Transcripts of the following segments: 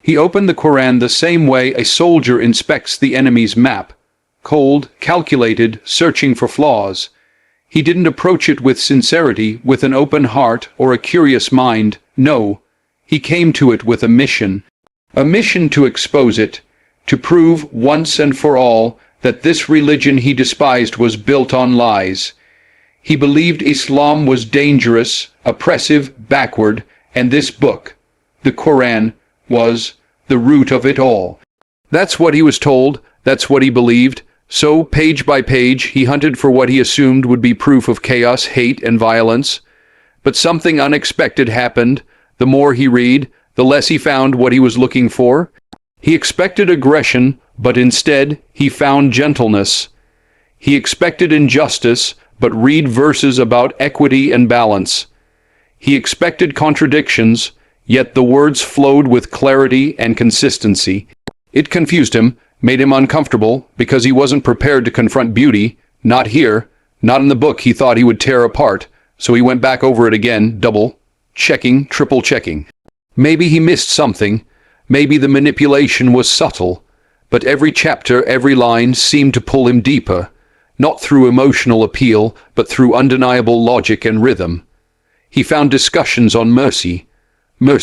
He opened the Qur'an the same way a soldier inspects the enemy's map, cold, calculated, searching for flaws. He didn't approach it with sincerity, with an open heart or a curious mind. No, he came to it with a mission to expose it, to prove once and for all that this religion he despised was built on lies. He believed Islam was dangerous, oppressive, backward, and this book, the Qur'an, was the root of it all. That's what he was told, that's what he believed. So, page by page, he hunted for what he assumed would be proof of chaos, hate, and violence. But something unexpected happened. The more he read, the less he found what he was looking for. He expected aggression, but instead he found gentleness. He expected injustice, but read verses about equity and balance. He expected contradictions, yet the words flowed with clarity and consistency. It confused him, made him uncomfortable, because he wasn't prepared to confront beauty. Not here, not in the book he thought he would tear apart, so he went back over it again, double-checking, triple-checking. Maybe he missed something, maybe the manipulation was subtle, but every chapter, every line seemed to pull him deeper, not through emotional appeal, but through undeniable logic and rhythm. He found discussions on mercy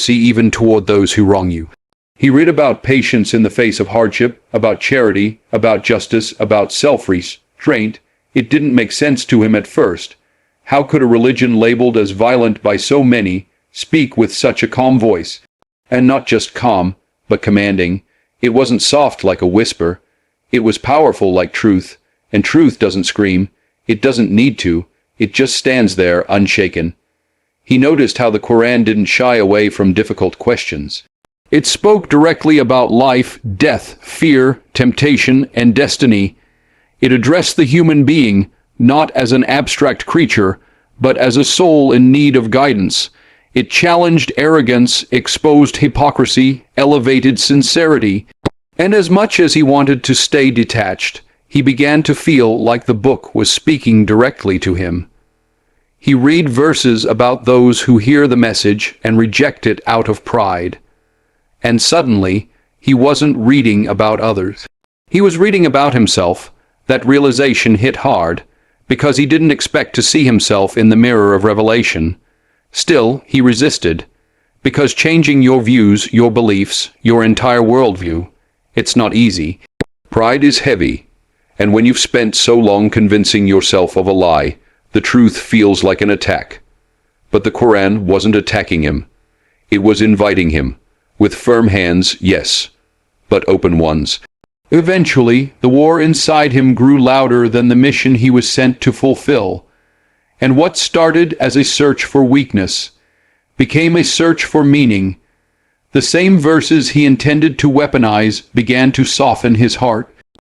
even toward those who wrong you. He read about patience in the face of hardship, about charity, about justice, about self-restraint. It didn't make sense to him at first. How could a religion labeled as violent by so many speak with such a calm voice? And not just calm, but commanding. It wasn't soft like a whisper. It was powerful like truth. And truth doesn't scream. It doesn't need to. It just stands there, unshaken. He noticed how the Qur'an didn't shy away from difficult questions. It spoke directly about life, death, fear, temptation, and destiny. It addressed the human being, not as an abstract creature, but as a soul in need of guidance. It challenged arrogance, exposed hypocrisy, elevated sincerity. And as much as he wanted to stay detached, he began to feel like the book was speaking directly to him. He read verses about those who hear the message and reject it out of pride. And suddenly, he wasn't reading about others. He was reading about himself. That realization hit hard, because he didn't expect to see himself in the mirror of revelation. Still, he resisted, because changing your views, your beliefs, your entire worldview, it's not easy. Pride is heavy, and when you've spent so long convincing yourself of a lie, the truth feels like an attack. But the Qur'an wasn't attacking him. It was inviting him. With firm hands, yes, but open ones. Eventually, the war inside him grew louder than the mission he was sent to fulfill. And what started as a search for weakness became a search for meaning. The same verses he intended to weaponize began to soften his heart.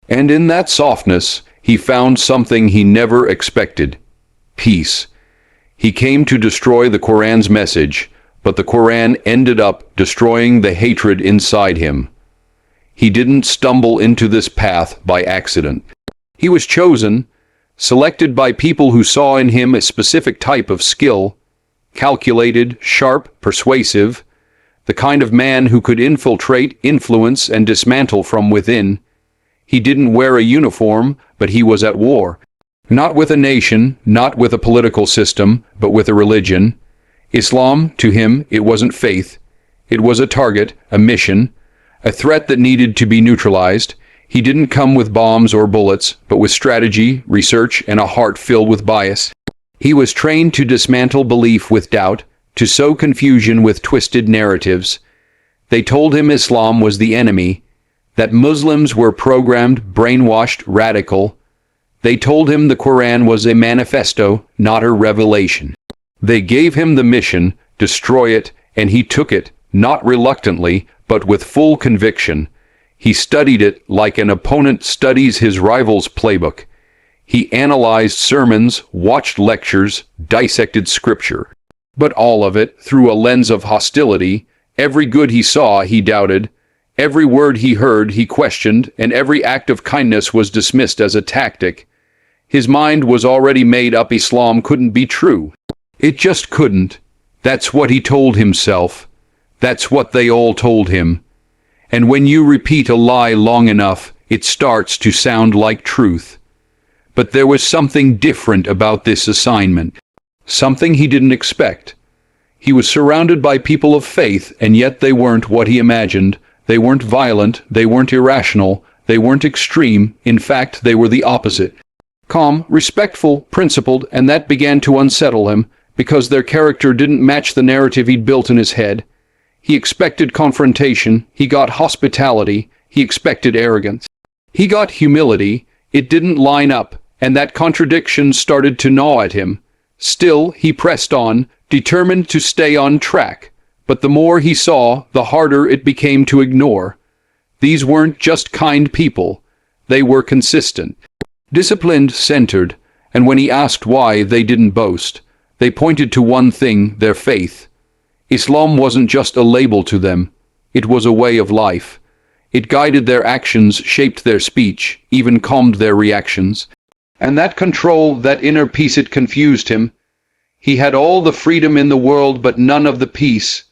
And in that softness, he found something he never expected: peace. He came to destroy the Qur'an's message, but the Qur'an ended up destroying the hatred inside him. He didn't stumble into this path by accident. He was chosen, selected by people who saw in him a specific type of skill, calculated, sharp, persuasive, the kind of man who could infiltrate, influence, and dismantle from within. He didn't wear a uniform, but he was at war. Not with a nation, not with a political system, but with a religion. Islam, to him, it wasn't faith. It was a target, a mission, a threat that needed to be neutralized. He didn't come with bombs or bullets, but with strategy, research, and a heart filled with bias. He was trained to dismantle belief with doubt, to sow confusion with twisted narratives. They told him Islam was the enemy, that Muslims were programmed, brainwashed, radical. They told him the Qur'an was a manifesto, not a revelation. They gave him the mission, destroy it, and he took it, not reluctantly, but with full conviction. He studied it like an opponent studies his rival's playbook. He analyzed sermons, watched lectures, dissected scripture. But all of it through a lens of hostility. Every good he saw, he doubted. Every word he heard, he questioned, and every act of kindness was dismissed as a tactic. His mind was already made up Islam couldn't be true. It just couldn't. That's what he told himself. That's what they all told him. And when you repeat a lie long enough, it starts to sound like truth. But there was something different about this assignment. Something he didn't expect. He was surrounded by people of faith, and yet they weren't what he imagined. They weren't violent, they weren't irrational, they weren't extreme. In fact, they were the opposite. Calm, respectful, principled, and that began to unsettle him, because their character didn't match the narrative he'd built in his head. He expected confrontation, he got hospitality, he expected arrogance. He got humility, it didn't line up, and that contradiction started to gnaw at him. Still, he pressed on, determined to stay on track. But the more he saw, the harder it became to ignore. These weren't just kind people. They were consistent, disciplined, centered, and when he asked why, they didn't boast. They pointed to one thing, their faith. Islam wasn't just a label to them. It was a way of life. It guided their actions, shaped their speech, even calmed their reactions. And that control, that inner peace, it confused him. He had all the freedom in the world, but none of the peace.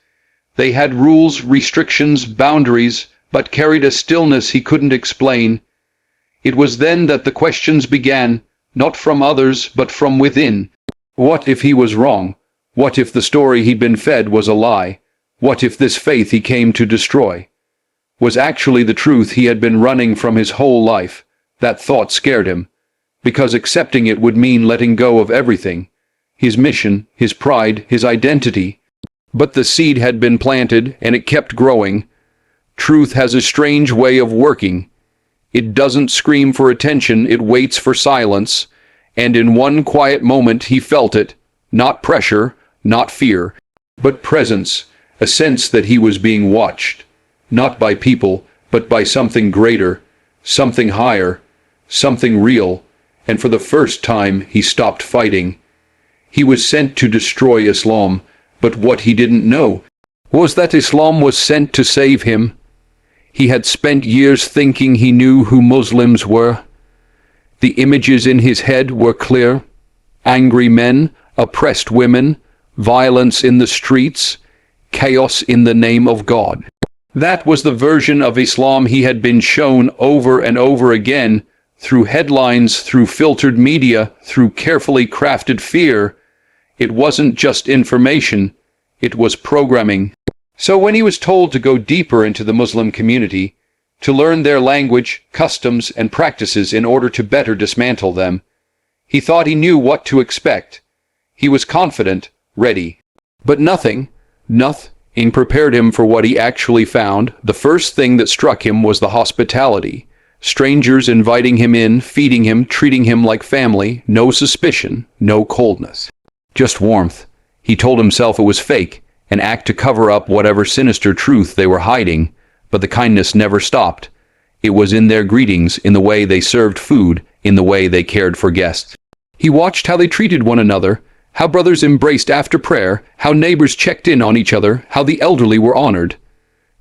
They had rules, restrictions, boundaries, but carried a stillness he couldn't explain. It was then that the questions began, not from others, but from within. What if he was wrong? What if the story he'd been fed was a lie? What if this faith he came to destroy was actually the truth he had been running from his whole life? That thought scared him, because accepting it would mean letting go of everything. His mission, his pride, his identity. But the seed had been planted, and it kept growing. Truth has a strange way of working. It doesn't scream for attention, it waits for silence. And in one quiet moment he felt it. Not pressure, not fear, but presence, a sense that he was being watched. Not by people, but by something greater, something higher, something real. And for the first time he stopped fighting. He was sent to destroy Islam, but what he didn't know was that Islam was sent to save him. He had spent years thinking he knew who Muslims were. The images in his head were clear. Angry men, oppressed women, violence in the streets, chaos in the name of God. That was the version of Islam he had been shown over and over again, through headlines, through filtered media, through carefully crafted fear. It wasn't just information, it was programming. So when he was told to go deeper into the Muslim community, to learn their language, customs, and practices in order to better dismantle them, he thought he knew what to expect. He was confident, ready. But nothing prepared him for what he actually found. The first thing that struck him was the hospitality. Strangers inviting him in, feeding him, treating him like family. No suspicion, no coldness. Just warmth. He told himself it was fake, an act to cover up whatever sinister truth they were hiding, but the kindness never stopped. It was in their greetings, in the way they served food, in the way they cared for guests. He watched how they treated one another, how brothers embraced after prayer, how neighbors checked in on each other, how the elderly were honored.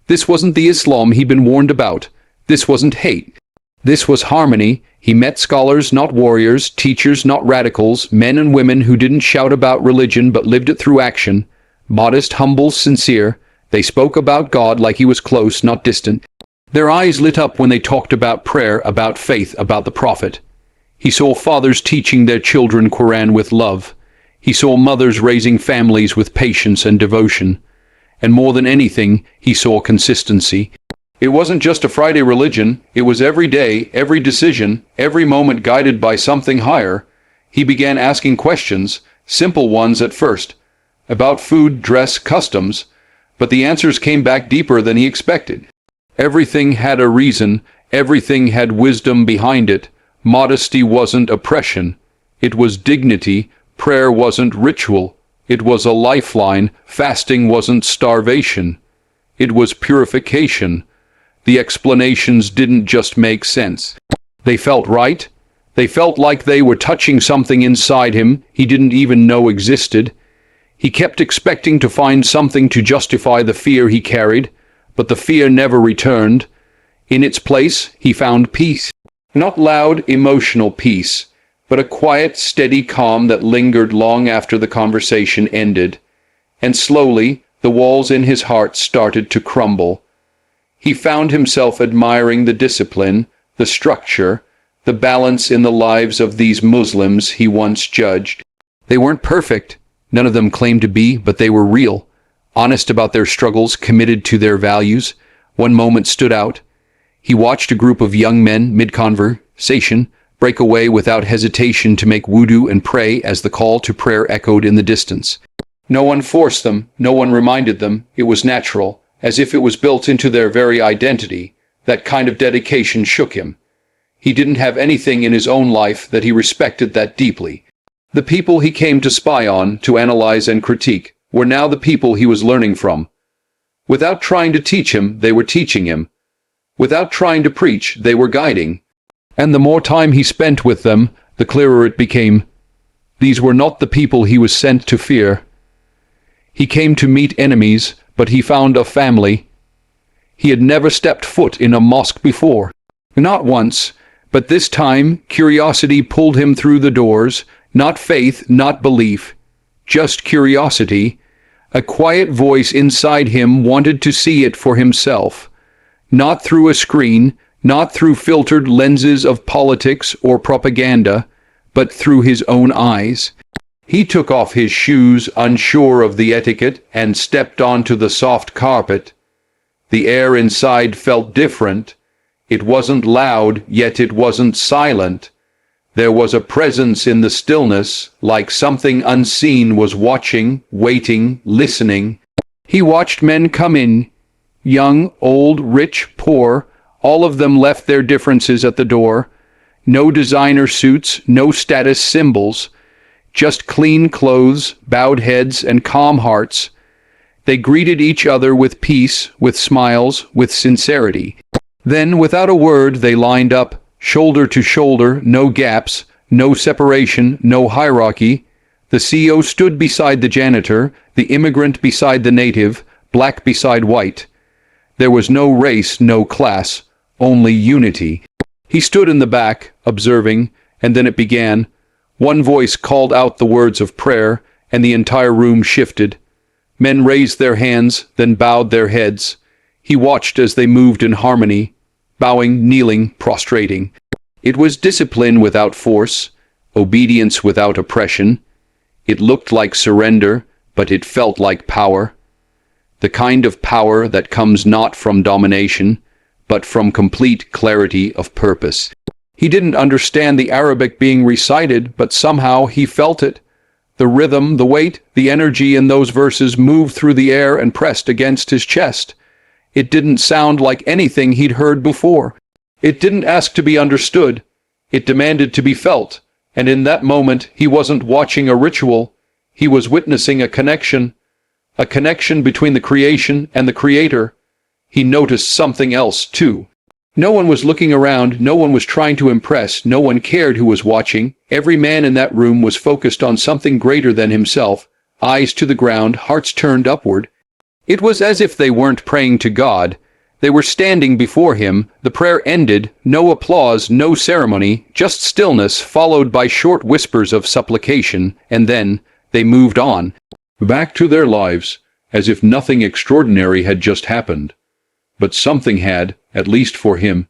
This wasn't the Islam he'd been warned about. This wasn't hate. This was harmony. He met scholars, not warriors, teachers, not radicals, men and women who didn't shout about religion but lived it through action. Modest, humble, sincere. They spoke about God like he was close, not distant. Their eyes lit up when they talked about prayer, about faith, about the Prophet. He saw fathers teaching their children Qur'an with love. He saw mothers raising families with patience and devotion. And more than anything, he saw consistency. It wasn't just a Friday religion, it was every day, every decision, every moment guided by something higher. He began asking questions, simple ones at first, about food, dress, customs, but the answers came back deeper than he expected. Everything had a reason, everything had wisdom behind it. Modesty wasn't oppression, it was dignity. Prayer wasn't ritual, it was a lifeline. Fasting wasn't starvation, it was purification. The explanations didn't just make sense. They felt right. They felt like they were touching something inside him he didn't even know existed. He kept expecting to find something to justify the fear he carried, but the fear never returned. In its place, he found peace. Not loud, emotional peace, but a quiet, steady calm that lingered long after the conversation ended. And slowly, the walls in his heart started to crumble. He found himself admiring the discipline, the structure, the balance in the lives of these Muslims he once judged. They weren't perfect, none of them claimed to be, but they were real, honest about their struggles, committed to their values. One moment stood out. He watched a group of young men, mid-conversation, break away without hesitation to make wudu and pray as the call to prayer echoed in the distance. No one forced them, no one reminded them, it was natural, as if it was built into their very identity. That kind of dedication shook him. He didn't have anything in his own life that he respected that deeply. The people he came to spy on, to analyze and critique, were now the people he was learning from. Without trying to teach him, they were teaching him. Without trying to preach, they were guiding. And the more time he spent with them, the clearer it became. These were not the people he was sent to fear. He came to meet enemies, but he found a family. He had never stepped foot in a mosque before. Not once, but this time curiosity pulled him through the doors, not faith, not belief, just curiosity. A quiet voice inside him wanted to see it for himself, not through a screen, not through filtered lenses of politics or propaganda, but through his own eyes. He took off his shoes, unsure of the etiquette, and stepped onto the soft carpet. The air inside felt different. It wasn't loud, yet it wasn't silent. There was a presence in the stillness, like something unseen was watching, waiting, listening. He watched men come in, young, old, rich, poor. All of them left their differences at the door. No designer suits, no status symbols. Just clean clothes, bowed heads, and calm hearts. They greeted each other with peace, with smiles, with sincerity. Then, without a word, they lined up, shoulder to shoulder, no gaps, no separation, no hierarchy. The CEO stood beside the janitor, the immigrant beside the native, black beside white. There was no race, no class, only unity. He stood in the back, observing, and then it began. One voice called out the words of prayer, and the entire room shifted. Men raised their hands, then bowed their heads. He watched as they moved in harmony, bowing, kneeling, prostrating. It was discipline without force, obedience without oppression. It looked like surrender, but it felt like power. The kind of power that comes not from domination, but from complete clarity of purpose. He didn't understand the Arabic being recited, but somehow he felt it. The rhythm, the weight, the energy in those verses moved through the air and pressed against his chest. It didn't sound like anything he'd heard before. It didn't ask to be understood. It demanded to be felt. And in that moment, he wasn't watching a ritual. He was witnessing a connection between the creation and the creator. He noticed something else, too. No one was looking around, no one was trying to impress, no one cared who was watching. Every man in that room was focused on something greater than himself, eyes to the ground, hearts turned upward. It was as if they weren't praying to God. They were standing before him. The prayer ended, no applause, no ceremony, just stillness followed by short whispers of supplication, and then they moved on, back to their lives, as if nothing extraordinary had just happened. But something had, at least for him.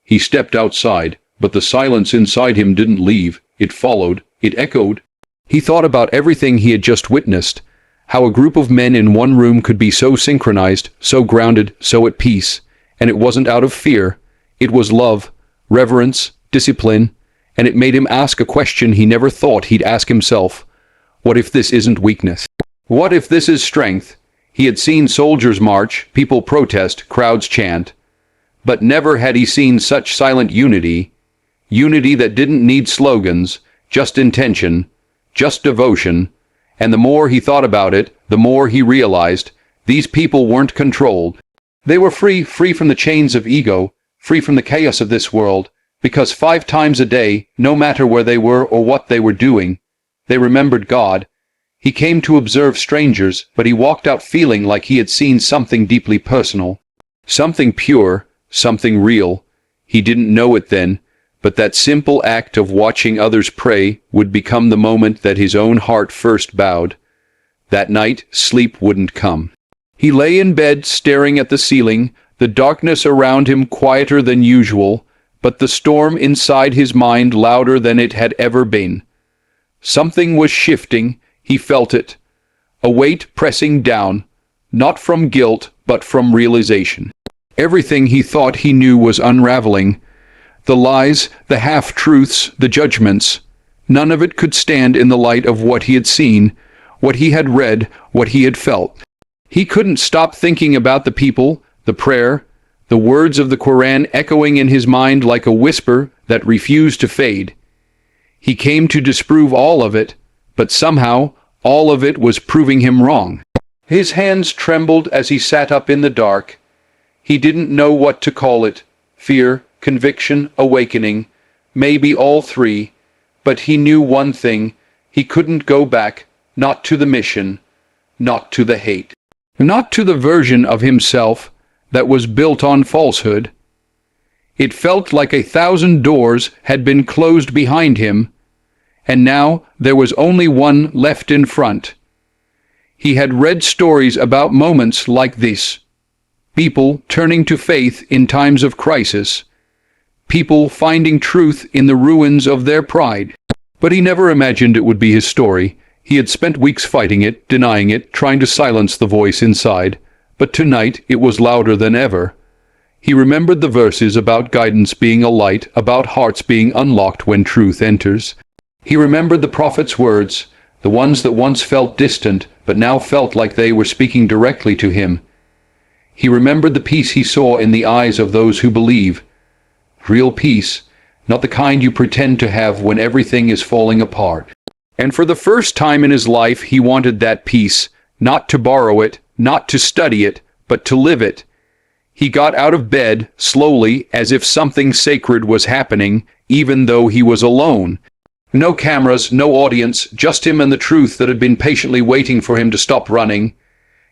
He stepped outside, but the silence inside him didn't leave. It followed, it echoed. He thought about everything he had just witnessed, how a group of men in one room could be so synchronized, so grounded, so at peace, and it wasn't out of fear. It was love, reverence, discipline, and it made him ask a question he never thought he'd ask himself. What if this isn't weakness? What if this is strength? He had seen soldiers march, people protest, crowds chant. But never had he seen such silent unity, unity that didn't need slogans, just intention, just devotion. And the more he thought about it, the more he realized these people weren't controlled. They were free from the chains of ego, free from the chaos of this world, because 5 times a day, no matter where they were or what they were doing, they remembered God. He came to observe strangers, but he walked out feeling like he had seen something deeply personal, something pure, something real. He didn't know it then, but that simple act of watching others pray would become the moment that his own heart first bowed. That night, sleep wouldn't come. He lay in bed, staring at the ceiling, the darkness around him quieter than usual, but the storm inside his mind louder than it had ever been. Something was shifting, he felt it. A weight pressing down, not from guilt, but from realization. Everything he thought he knew was unraveling. The lies, the half-truths, the judgments. None of it could stand in the light of what he had seen, what he had read, what he had felt. He couldn't stop thinking about the people, the prayer, the words of the Qur'an echoing in his mind like a whisper that refused to fade. He came to disprove all of it, but somehow all of it was proving him wrong. His hands trembled as he sat up in the dark. He didn't know what to call it: fear, conviction, awakening, maybe all three, but he knew one thing: he couldn't go back, not to the mission, not to the hate, not to the version of himself that was built on falsehood. It felt like 1,000 doors had been closed behind him, and now there was only one left in front. He had read stories about moments like this: people turning to faith in times of crisis, people finding truth in the ruins of their pride. But he never imagined it would be his story. He had spent weeks fighting it, denying it, trying to silence the voice inside, but tonight it was louder than ever. He remembered the verses about guidance being a light, about hearts being unlocked when truth enters. He remembered the prophet's words, the ones that once felt distant, but now felt like they were speaking directly to him. He remembered the peace he saw in the eyes of those who believe. Real peace, not the kind you pretend to have when everything is falling apart. And for the first time in his life he wanted that peace, not to borrow it, not to study it, but to live it. He got out of bed, slowly, as if something sacred was happening, even though he was alone. No cameras, no audience, just him and the truth that had been patiently waiting for him to stop running.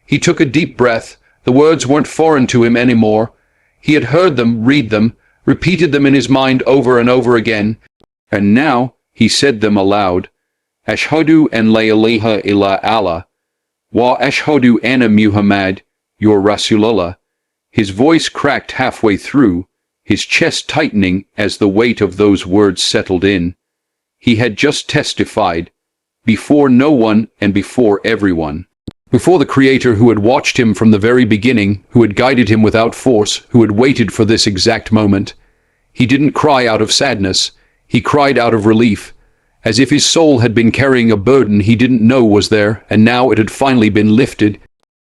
He took a deep breath. The words weren't foreign to him anymore. He had heard them, read them, repeated them in his mind over and over again, and now he said them aloud. Ashhadu an la ilaha illa Allah, wa ashhadu anna Muhammad, your Rasulullah. His voice cracked halfway through, his chest tightening as the weight of those words settled in. He had just testified, before no one and before everyone. Before the Creator who had watched him from the very beginning, who had guided him without force, who had waited for this exact moment. He didn't cry out of sadness, he cried out of relief, as if his soul had been carrying a burden he didn't know was there, and now it had finally been lifted.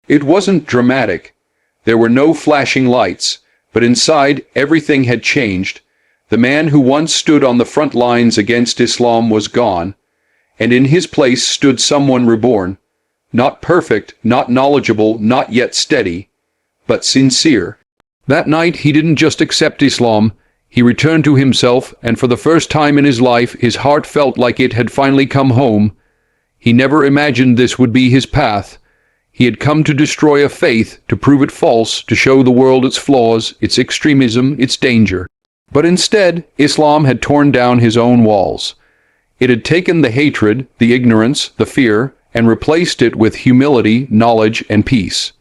It wasn't dramatic. There were no flashing lights, but inside everything had changed. The man who once stood on the front lines against Islam was gone, and in his place stood someone reborn. Not perfect, not knowledgeable, not yet steady, but sincere. That night he didn't just accept Islam, he returned to himself, and for the first time in his life his heart felt like it had finally come home. He never imagined this would be his path. He had come to destroy a faith, to prove it false, to show the world its flaws, its extremism, its danger. But instead, Islam had torn down his own walls. It had taken the hatred, the ignorance, the fear, and replaced it with humility, knowledge, and peace.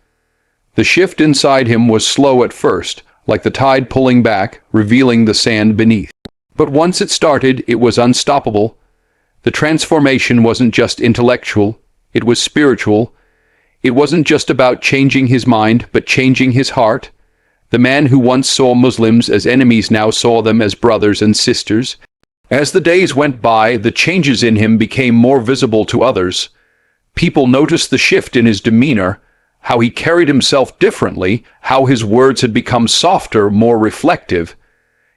The shift inside him was slow at first, like the tide pulling back, revealing the sand beneath. But once it started, it was unstoppable. The transformation wasn't just intellectual, it was spiritual. It wasn't just about changing his mind, but changing his heart. The man who once saw Muslims as enemies now saw them as brothers and sisters. As the days went by, the changes in him became more visible to others. People noticed the shift in his demeanor, how he carried himself differently, how his words had become softer, more reflective.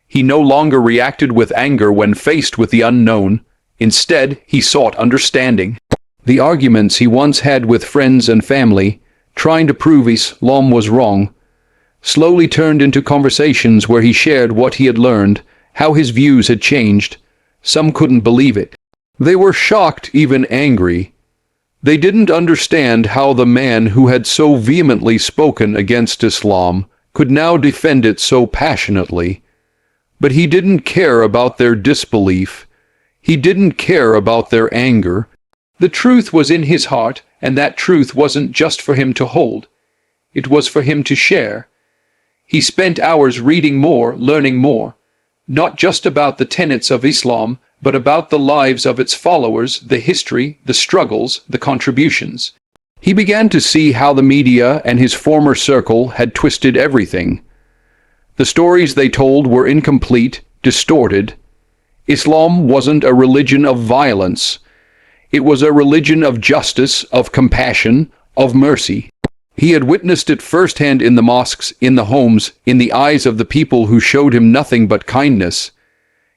He no longer reacted with anger when faced with the unknown. Instead, he sought understanding. The arguments he once had with friends and family, trying to prove Islam was wrong, slowly turned into conversations where he shared what he had learned, how his views had changed. Some couldn't believe it. They were shocked, even angry. They didn't understand how the man who had so vehemently spoken against Islam could now defend it so passionately. But he didn't care about their disbelief. He didn't care about their anger. The truth was in his heart, and that truth wasn't just for him to hold. It was for him to share. He spent hours reading more, learning more, not just about the tenets of Islam, but about the lives of its followers, the history, the struggles, the contributions. He began to see how the media and his former circle had twisted everything. The stories they told were incomplete, distorted. Islam wasn't a religion of violence. It was a religion of justice, of compassion, of mercy. He had witnessed it firsthand in the mosques, in the homes, in the eyes of the people who showed him nothing but kindness.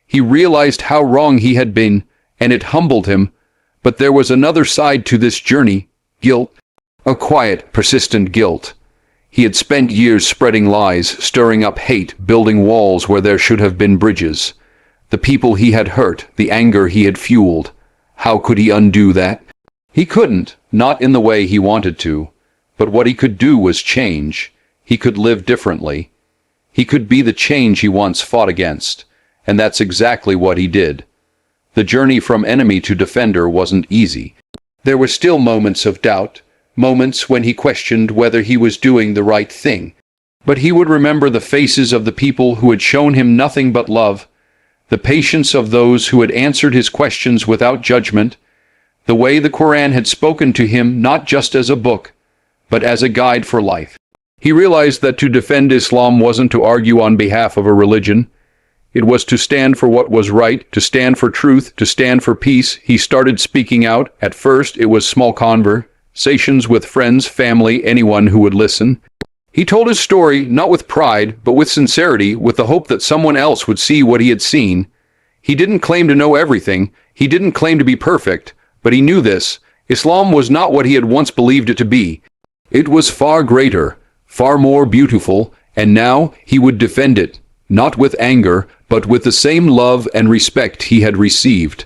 He realized how wrong he had been, and it humbled him. But there was another side to this journey: guilt. A quiet, persistent guilt. He had spent years spreading lies, stirring up hate, building walls where there should have been bridges. The people he had hurt, the anger he had fueled. How could he undo that? He couldn't, not in the way he wanted to. But what he could do was change. He could live differently. He could be the change he once fought against. And that's exactly what he did. The journey from enemy to defender wasn't easy. There were still moments of doubt, moments when he questioned whether he was doing the right thing. But he would remember the faces of the people who had shown him nothing but love, the patience of those who had answered his questions without judgment, the way the Qur'an had spoken to him not just as a book, but as a guide for life. He realized that to defend Islam wasn't to argue on behalf of a religion. It was to stand for what was right, to stand for truth, to stand for peace. He started speaking out. At first, it was small conversations with friends, family, anyone who would listen. He told his story not with pride, but with sincerity, with the hope that someone else would see what he had seen. He didn't claim to know everything. He didn't claim to be perfect, but he knew this. Islam was not what he had once believed it to be. It was far greater, far more beautiful, and now he would defend it, not with anger, but with the same love and respect he had received.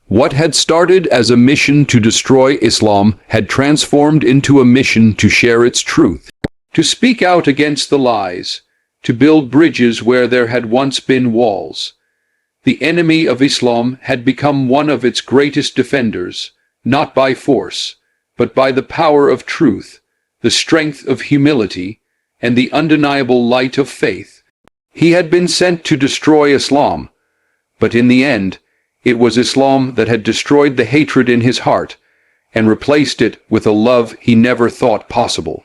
What had started as a mission to destroy Islam had transformed into a mission to share its truth, to speak out against the lies, to build bridges where there had once been walls. The enemy of Islam had become one of its greatest defenders, not by force, but by the power of truth, the strength of humility, and the undeniable light of faith. He had been sent to destroy Islam, but in the end, it was Islam that had destroyed the hatred in his heart and replaced it with a love he never thought possible.